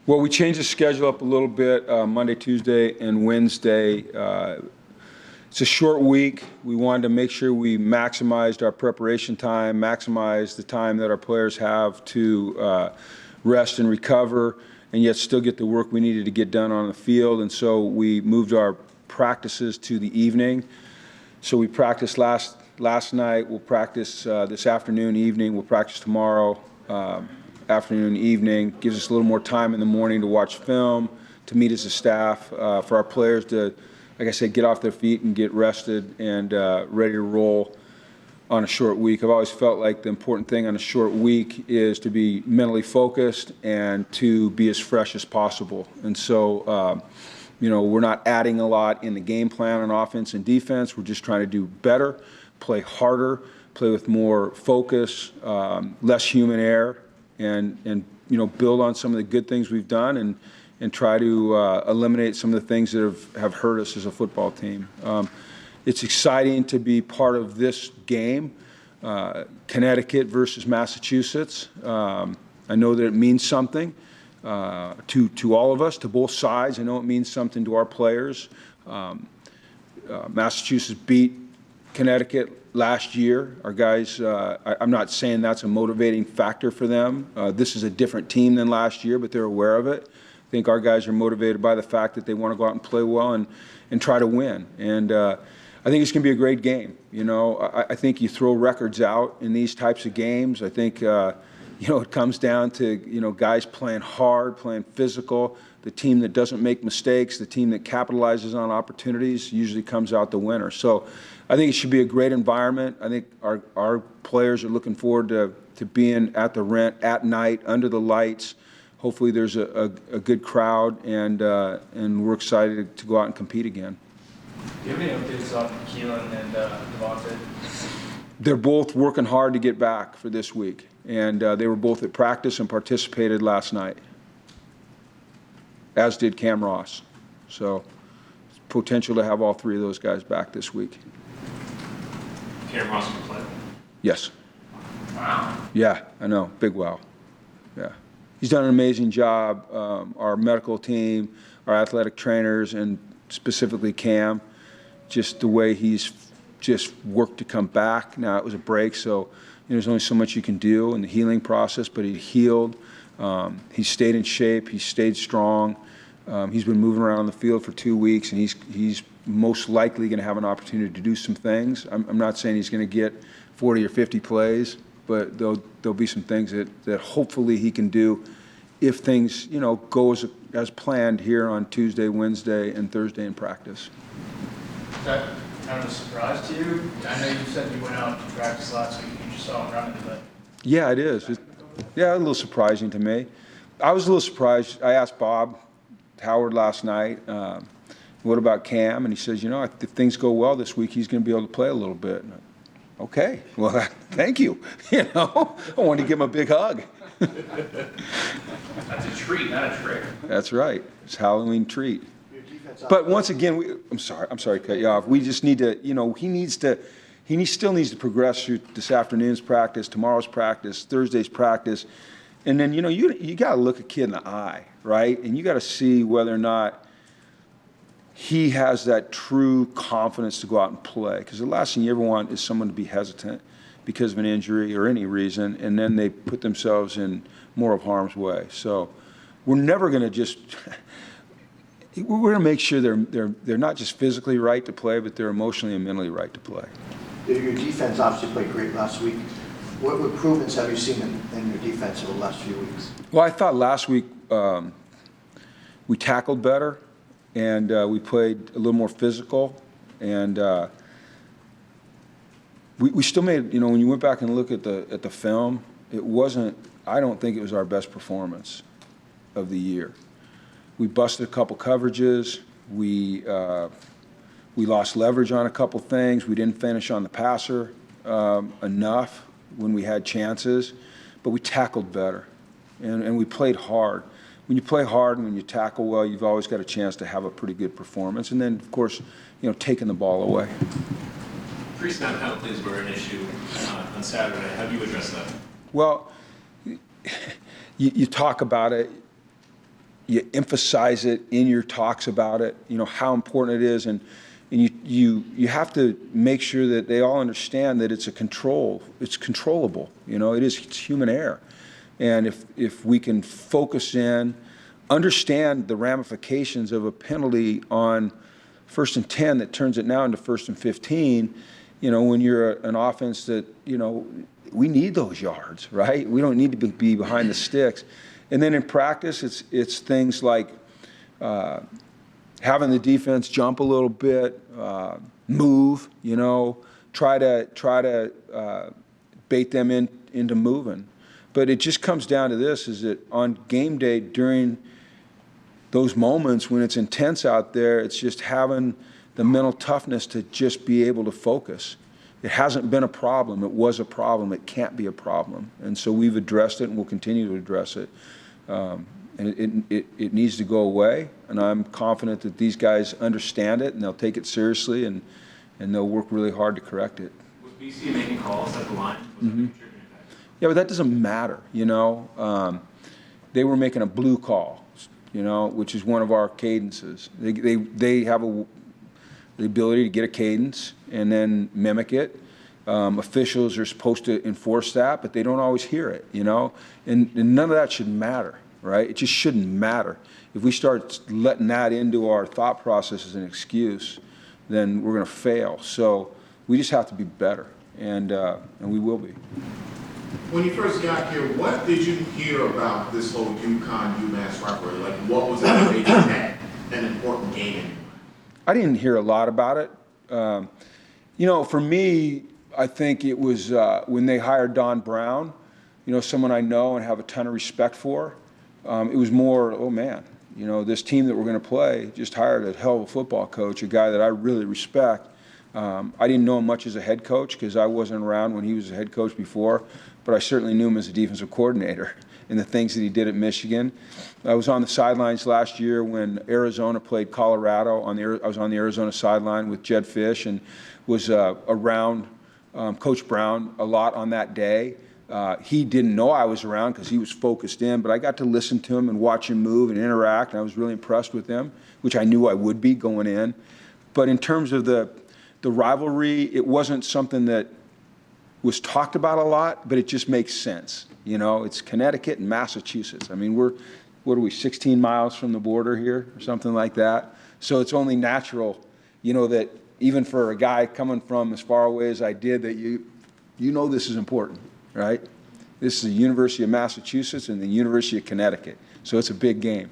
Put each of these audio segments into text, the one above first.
Well, we changed the schedule up a little bit, Monday, Tuesday, and Wednesday. It's a short week. We wanted to make sure we maximized our preparation time, maximize the time that our players have to rest and recover, and yet still get the work we needed to get done on the field. And so we moved our practices to the evening. So we practiced last night. We'll practice this afternoon, evening. We'll practice tomorrow. Afternoon, evening, gives us a little more time in the morning to watch film, to meet as a staff, for our players to, like I said, get off their feet and get rested and ready to roll on a short week. I've always felt like the important thing on a short week is to be mentally focused and to be as fresh as possible. And so, we're not adding a lot in the game plan on offense and defense. We're just trying to do better, play harder, play with more focus, less human error, and build on some of the good things we've done and try to eliminate some of the things that have hurt us as a football team. It's exciting to be part of this game, Connecticut versus Massachusetts. I know that it means something to all of us, to both sides. I know it means something to our players. Massachusetts beat Connecticut last year. Our guys, I'm not saying that's a motivating factor for them. This is a different team than last year, but they're aware of it. I think our guys are motivated by the fact that they want to go out and play well and try to win. And I think it's going to be a great game. I think you throw records out in these types of games. I think, it comes down to, guys playing hard, playing physical. The team that doesn't make mistakes, the team that capitalizes on opportunities usually comes out the winner. So I think it should be a great environment. I think our players are looking forward to being at the Rent at night under the lights. Hopefully there's a good crowd, and we're excited to go out and compete again. Do you have any updates on Keelan and Durante? They're both working hard to get back for this week, and they were both at practice and participated last night, as did Cam Ross. So potential to have all three of those guys back this week. Cam Ross can play? Yes. Wow. Yeah, I know. Big wow. Yeah. He's done an amazing job. Our medical team, our athletic trainers, and specifically Cam, just the way he's just worked to come back. Now, it was a break, so there's only so much you can do in the healing process, but he healed. He stayed in shape. He stayed strong. He's been moving around on the field for 2 weeks, and he's most likely going to have an opportunity to do some things. I'm not saying he's going to get 40 or 50 plays, but there'll be some things that hopefully he can do if things go as planned here on Tuesday, Wednesday, and Thursday in practice. Is that kind of a surprise to you? I know you said you went out to practice last week and you just saw him running, but yeah, it is. A little surprising to me. I was a little surprised. I asked Bob Howard last night, what about Cam? And he says, if things go well this week, he's going to be able to play a little bit. Okay, well, thank you. I wanted to give him a big hug. That's a treat, not a trick. That's right. It's a Halloween treat. But once again, I'm sorry to cut you off. We just need to, he still needs to progress through this afternoon's practice, tomorrow's practice, Thursday's practice. And then, you got to look a kid in the eye, right? And you got to see whether or not he has that true confidence to go out and play. Because the last thing you ever want is someone to be hesitant because of an injury or any reason, and then they put themselves in more of harm's way. So we're never going to just we're going to make sure they're not just physically right to play, but they're emotionally and mentally right to play. Your defense obviously played great last week. What improvements have you seen in your defense over the last few weeks? Well, I thought last week we tackled better, and we played a little more physical, and we still made, when you went back and look at the film, it wasn't, I don't think it was our best performance of the year. We busted a couple coverages. We lost leverage on a couple things. We didn't finish on the passer enough when we had chances, but we tackled better, and we played hard. When you play hard and when you tackle well, you've always got a chance to have a pretty good performance. And then, of course, taking the ball away. Pre-snap penalties were an issue on Saturday. How do you address that? Well, you talk about it. you emphasize it in your talks about it, how important it is, and you have to make sure that they all understand that it's controllable. It's human error. And if we can focus in, understand the ramifications of a penalty on 1st and 10 that turns it now into 1st and 15, when you're an offense that, we need those yards, right? We don't need to be behind the sticks. And then in practice, it's things like having the defense jump a little bit, move, try to bait them into moving. But it just comes down to this, is that on game day during those moments when it's intense out there, it's just having the mental toughness to just be able to focus. It hasn't been a problem. It was a problem. It can't be a problem. And so we've addressed it and we'll continue to address it. And it needs to go away. And I'm confident that these guys understand it and they'll take it seriously and they'll work really hard to correct it. Was BC making calls at the line? Was that contributing to that? Yeah, but that doesn't matter, They were making a blue call, which is one of our cadences. They have the ability to get a cadence and then mimic it. Officials are supposed to enforce that, but they don't always hear it, And none of that should matter, right? It just shouldn't matter. If we start letting that into our thought process as an excuse, then we're going to fail. So we just have to be better, and we will be. When you first got here, what did you hear about this whole UConn-UMass rivalry? Like, what was it that made that an important game? I didn't hear a lot about it. For me, I think it was when they hired Don Brown, someone I know and have a ton of respect for. It was more, oh man, this team that we're going to play just hired a hell of a football coach, a guy that I really respect. I didn't know him much as a head coach because I wasn't around when he was a head coach before, but I certainly knew him as a defensive coordinator and the things that he did at Michigan. I was on the sidelines last year when Arizona played Colorado. I was on the Arizona sideline with Jed Fish and was around Coach Brown a lot on that day. He didn't know I was around because he was focused in, but I got to listen to him and watch him move and interact, and I was really impressed with him, which I knew I would be going in. But in terms of the rivalry, it wasn't something that was talked about a lot, but it just makes sense. It's Connecticut and Massachusetts. I mean, what are we, 16 miles from the border here or something like that? So it's only natural, that even for a guy coming from as far away as I did, that this is important, right? This is the University of Massachusetts and the University of Connecticut. So it's a big game.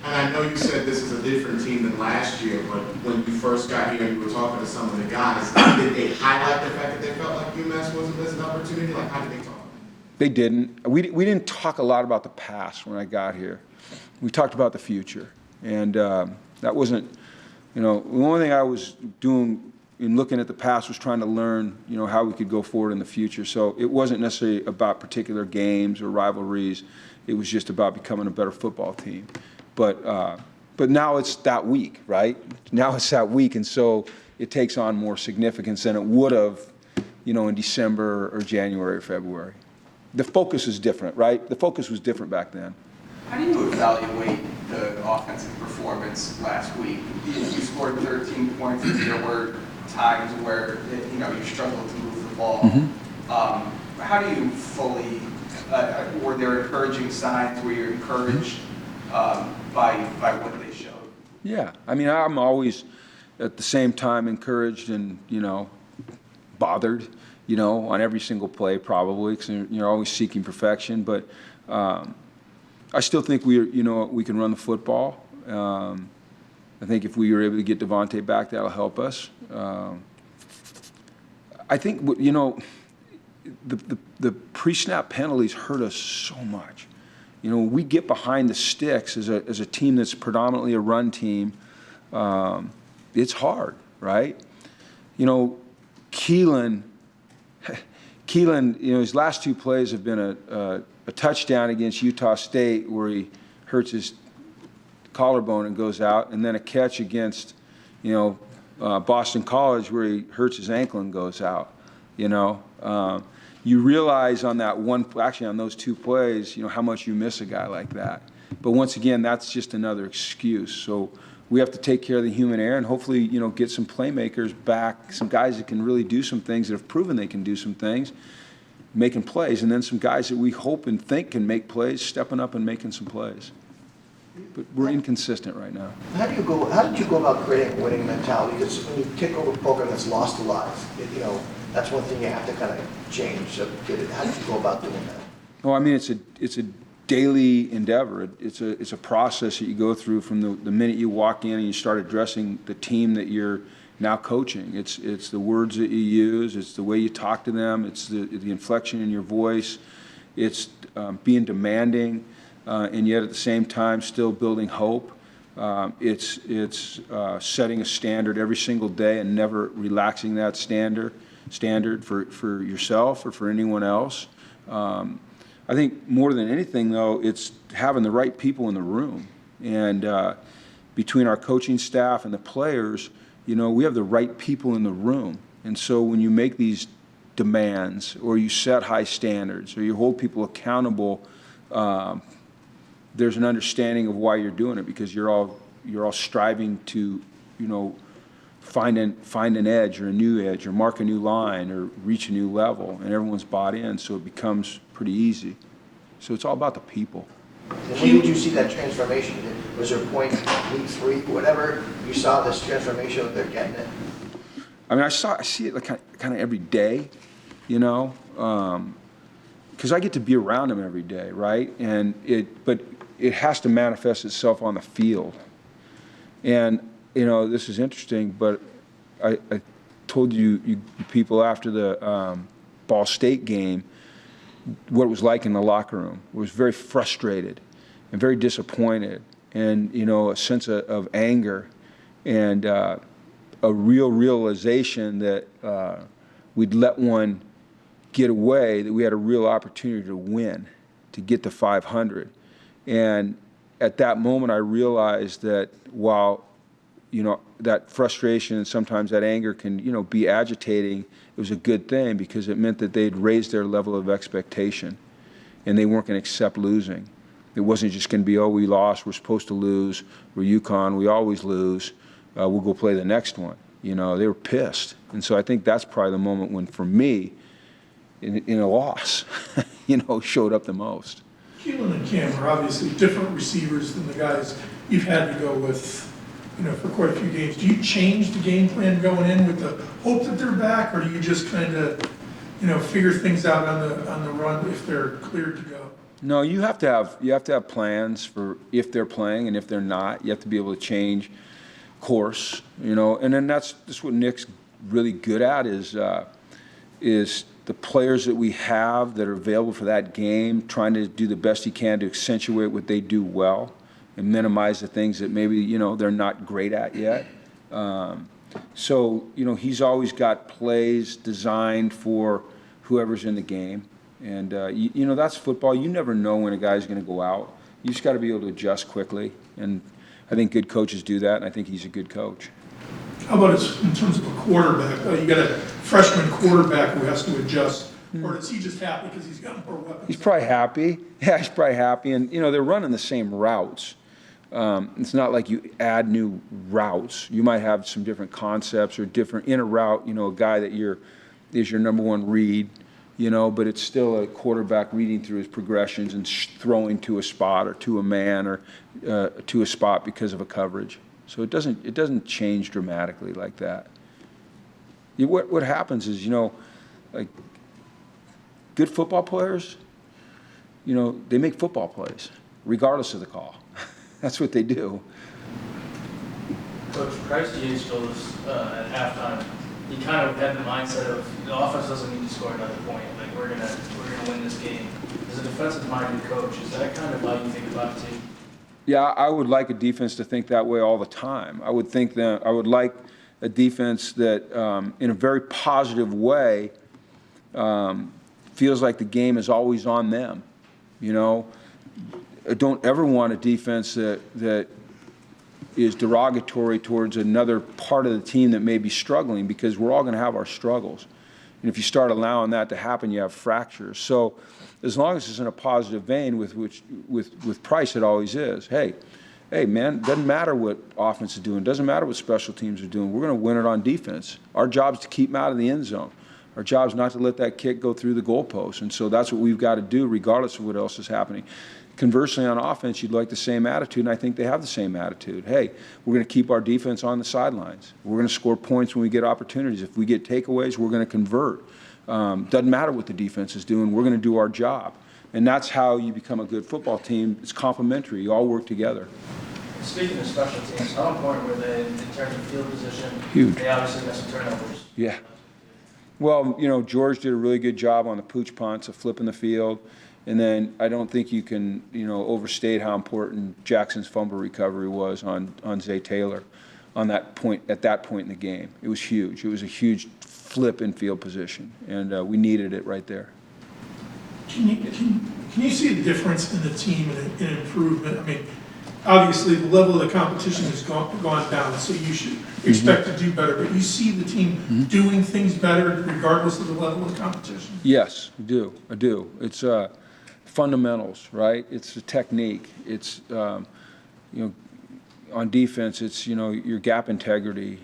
And I know you said this is a different team than last year, but when you first got here and you were talking to some of the guys, did they highlight the fact that they felt like UMass wasn't missing an opportunity? Like, how did they talk? They didn't. We didn't talk a lot about the past when I got here. We talked about the future. And that wasn't, the only thing I was doing in looking at the past was trying to learn, how we could go forward in the future. So it wasn't necessarily about particular games or rivalries. It was just about becoming a better football team. But now it's that week, right? Now it's that week, and so it takes on more significance than it would have, in December or January or February. The focus is different, right? The focus was different back then. How do you evaluate the offensive performance last week? You scored 13 points, and there were times where you struggled to move the ball. Mm-hmm. How do you fully? Were there encouraging signs? Were you encouraged by what they showed? Yeah, I mean, I'm always at the same time encouraged and bothered, on every single play probably, because you're always seeking perfection. But I still think we can run the football. I think if we were able to get Devontae back, that'll help us. I think the pre-snap penalties hurt us so much. We get behind the sticks as a team that's predominantly a run team. It's hard, right? Keelan, his last two plays have been a touchdown against Utah State where he hurts his collarbone and goes out, and then a catch against, Boston College where he hurts his ankle and goes out. You realize on that on those two plays, how much you miss a guy like that. But once again, that's just another excuse. So we have to take care of the human error and hopefully, you know, get some playmakers back, some guys that can really do some things, that have proven they can do some things, making plays, and then some guys that we hope and think can make plays, stepping up and making some plays. But we're inconsistent right now. How did you go about creating a winning mentality? Because when you take over a program that's lost a lot, you know, that's one thing you have to kind of change. So how did you go about doing that? Well, I mean, it's a daily endeavor. It's a process that you go through from the minute you walk in and you start addressing the team that you're now coaching. It's the words that you use. It's the way you talk to them. It's the inflection in your voice. It's being demanding, and yet at the same time still building hope. It's setting a standard every single day and never relaxing that standard for yourself or for anyone else. I think more than anything, though, it's having the right people in the room. And between our coaching staff and the players, you know, we have the right people in the room. And so when you make these demands or you set high standards or you hold people accountable, there's an understanding of why you're doing it, because you're all striving to, you know, find an edge or a new edge or mark a new line or reach a new level, and everyone's bought in, so it becomes pretty easy. So it's all about the people. And when did you see that transformation? Was there a point, week 3, whatever, you saw this transformation that they're getting it? I mean, I see it like kind of every day, you know, because I get to be around them every day, right? But it has to manifest itself on the field. And you know, this is interesting, but I told you people after the Ball State game what it was like in the locker room. It was very frustrated and very disappointed, and you know, a sense of anger and a real realization that we'd let one get away, that we had a real opportunity to win, to get to 500. And at that moment, I realized that while, you know, that frustration and sometimes that anger can, you know, be agitating, it was a good thing because it meant that they'd raised their level of expectation and they weren't going to accept losing. It wasn't just going to be, oh, we lost, we're supposed to lose, we're UConn, we always lose, we'll go play the next one. You know, they were pissed. And so I think that's probably the moment when, for me, in a loss, you know, showed up the most. Keelan and Cam are obviously different receivers than the guys you've had to go with, you know, for quite a few games. Do you change the game plan going in with the hope that they're back, or do you just kind of, you know, figure things out on the run if they're cleared to go? No, you have to have plans for if they're playing and if they're not. You have to be able to change course, you know, and then that's what Nick's really good at is the players that we have that are available for that game, trying to do the best he can to accentuate what they do well and minimize the things that maybe, you know, they're not great at yet. So, you know, he's always got plays designed for whoever's in the game. And, you know, that's football. You never know when a guy's going to go out. You just got to be able to adjust quickly. And I think good coaches do that, and I think he's a good coach. How about in terms of a quarterback? You got a freshman quarterback who has to adjust, or is he just happy because he's got more weapons? He's probably happy. Yeah, he's probably happy. And, you know, they're running the same routes. It's not like you add new routes. You might have some different concepts or different in a route, you know, a guy that is your number one read, you know, but it's still a quarterback reading through his progressions and throwing to a spot or to a man or to a spot because of a coverage. So it doesn't change dramatically like that. What happens is, you know, like good football players, you know, they make football plays regardless of the call. That's what they do. Coach Price James told us at halftime, he kind of had the mindset of the offense doesn't need to score another point. Like we're gonna win this game. As a defensive-minded coach, is that kind of how you think about it too? Yeah, I would like a defense to think that way all the time. I would like a defense that, in a very positive way, feels like the game is always on them. You know, I don't ever want a defense that is derogatory towards another part of the team that may be struggling, because we're all going to have our struggles. And if you start allowing that to happen, you have fractures. So as long as it's in a positive vein, with Price, it always is. Hey, man, doesn't matter what offense is doing, doesn't matter what special teams are doing. We're going to win it on defense. Our job is to keep them out of the end zone. Our job is not to let that kick go through the goalpost. And so that's what we've got to do regardless of what else is happening. Conversely, on offense, you'd like the same attitude, and I think they have the same attitude. Hey, we're going to keep our defense on the sidelines. We're going to score points when we get opportunities. If we get takeaways, we're going to convert. Doesn't matter what the defense is doing. We're going to do our job. And that's how you become a good football team. It's complementary. You all work together. Speaking of special teams, how important were they in terms of field position? Huge. They obviously got some turnovers. Yeah. Well, George did a really good job on the pooch punts of flipping the field. And then I don't think you can, overstate how important Jackson's fumble recovery was on Zay Taylor at that point in the game. It was huge. It was a huge flip in field position, and we needed it right there. Can you see a difference in the team and an improvement? I mean, obviously, the level of the competition has gone down, so you should expect to do better. But you see the team doing things better regardless of the level of competition? Yes, I do. It's fundamentals, right? It's the technique. It's, on defense, it's, your gap integrity,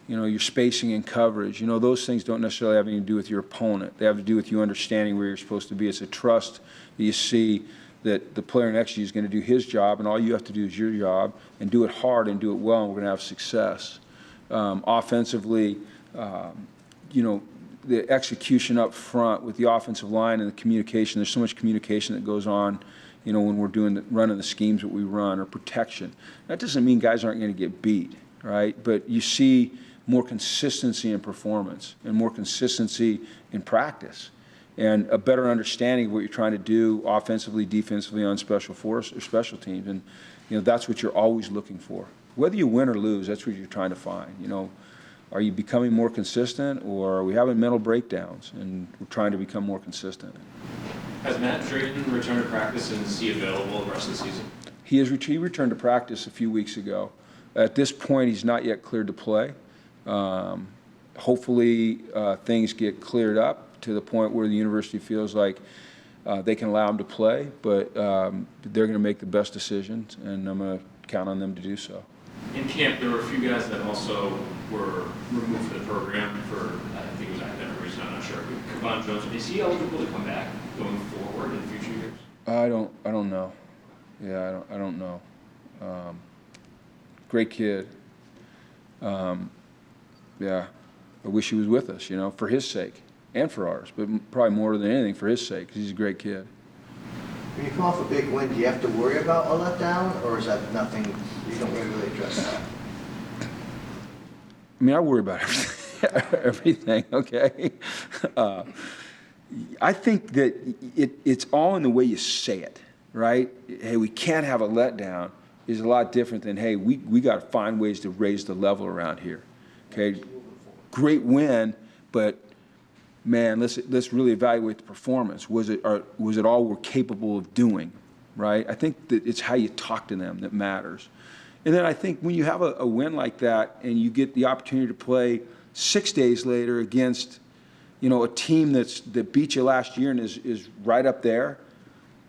your spacing and coverage. Those things don't necessarily have anything to do with your opponent. They have to do with you understanding where you're supposed to be. It's a trust that you see that the player next to you is going to do his job, and all you have to do is your job, and do it hard and do it well, and we're going to have success. Offensively, the execution up front with the offensive line and the communication. There's so much communication that goes on, when we're running the schemes that we run, or protection. That doesn't mean guys aren't going to get beat, right? But you see more consistency in performance and more consistency in practice, and a better understanding of what you're trying to do offensively, defensively on special force or special teams. And that's what you're always looking for. Whether you win or lose, that's what you're trying to find. Are you becoming more consistent, or are we having mental breakdowns and we're trying to become more consistent? Has Matt Drayton returned to practice, and is he available the rest of the season? He returned to practice a few weeks ago. At this point, he's not yet cleared to play. Hopefully, things get cleared up to the point where the university feels like they can allow him to play, but they're going to make the best decisions, and I'm going to count on them to do so. In camp, there were a few guys that also were removed from the program for, I think it was academic reason, I'm not sure. Durante Jones, is he eligible to come back going forward in future years? I don't know. Yeah, I don't know. Great kid. Yeah, I wish he was with us, for his sake and for ours, but probably more than anything for his sake, because he's a great kid. When you come off a big win, do you have to worry about a letdown, or is that nothing, you don't really address that? I mean, I worry about everything, okay? I think that it's all in the way you say it, right? Hey, we can't have a letdown is a lot different than, hey, we got to find ways to raise the level around here, okay? Great win, but man, let's really evaluate the performance. Was it all we're capable of doing, right? I think that it's how you talk to them that matters. And then I think when you have a win like that and you get the opportunity to play 6 days later against, a team that beat you last year and is right up there,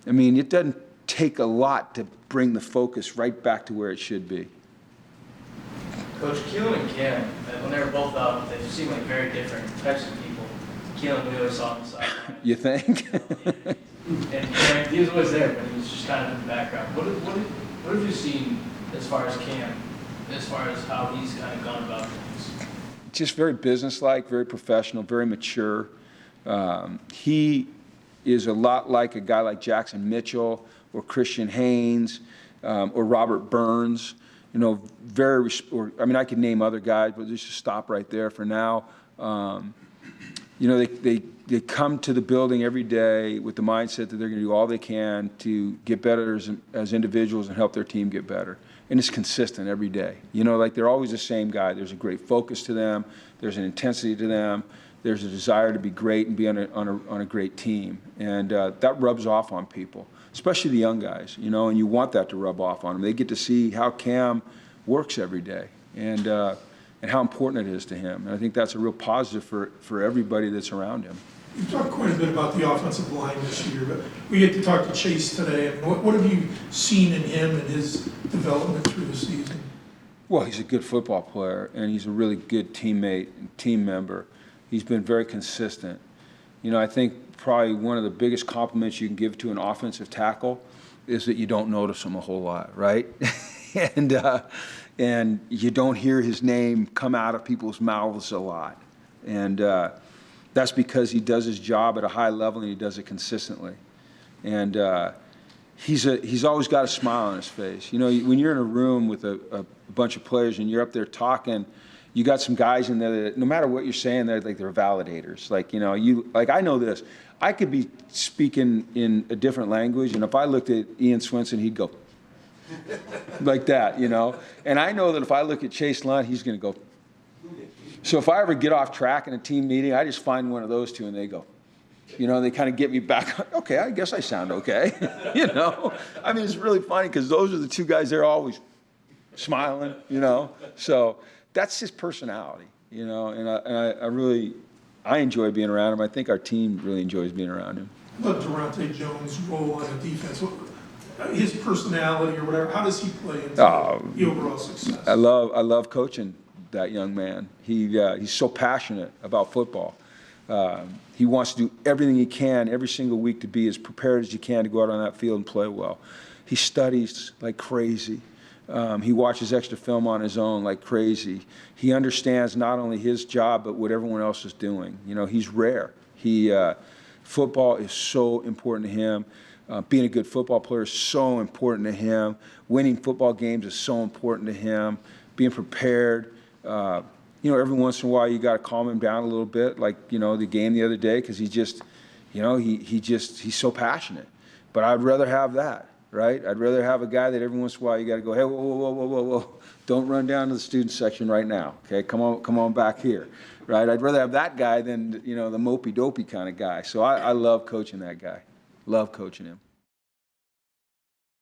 I mean, it doesn't take a lot to bring the focus right back to where it should be. Coach, Keelan and Cam, when they were both out, they seem like very different types of people. Keelan, we always saw on the sideline. You think? And Cam, he was always there, but he was just kind of in the background. What have you seen as far as Cam, as far as how he's kind of gone about things? Just very businesslike, very professional, very mature. He is a lot like a guy like Jackson Mitchell or Christian Haynes or Robert Burns. I could name other guys, but let's just stop right there for now. They come to the building every day with the mindset that they're going to do all they can to get better as individuals and help their team get better. And it's consistent every day. They're always the same guy. There's a great focus to them. There's an intensity to them. There's a desire to be great and be on a great team. And that rubs off on people, especially the young guys, and you want that to rub off on them. They get to see how Cam works every day. And, and how important it is to him. And I think that's a real positive for everybody that's around him. You've talked quite a bit about the offensive line this year, but we get to talk to Chase today. I mean, what have you seen in him and his development through the season? Well, he's a good football player, and he's a really good teammate and team member. He's been very consistent. You know, I think probably one of the biggest compliments you can give to an offensive tackle is that you don't notice him a whole lot, right? and you don't hear his name come out of people's mouths a lot. And that's because he does his job at a high level and he does it consistently. And he's always got a smile on his face. You know, when you're in a room with a bunch of players and you're up there talking, you got some guys in there that no matter what you're saying, they're validators. Like, you know, I know this. I could be speaking in a different language, and if I looked at Ian Swinson, he'd go like that, you know. And I know that if I look at Chase Lundt, he's going to go. So if I ever get off track in a team meeting, I just find one of those two, and they go. You know, they kind of get me back. Okay, I guess I sound okay. You know, I mean, it's really funny because those are the two guys. They're always smiling. You know, so that's his personality. You know, and I really enjoy being around him. I think our team really enjoys being around him. About Durante Jones' role on the defense, his personality or whatever. How does he play into the overall success? I love coaching that young man. He's so passionate about football. He wants to do everything he can every single week to be as prepared as he can to go out on that field and play well. He studies like crazy. He watches extra film on his own like crazy. He understands not only his job, but what everyone else is doing. You know, he's rare. Football is so important to him. Being a good football player is so important to him. Winning football games is so important to him. Being prepared. You know, every once in a while you got to calm him down a little bit, like, you know, the game the other day, because he's so passionate. But I'd rather have that, right? I'd rather have a guy that every once in a while you got to go, hey, whoa, don't run down to the student section right now, okay? Come on back here, right? I'd rather have that guy than, you know, the mopey-dopey kind of guy. So I love coaching that guy. Love coaching him.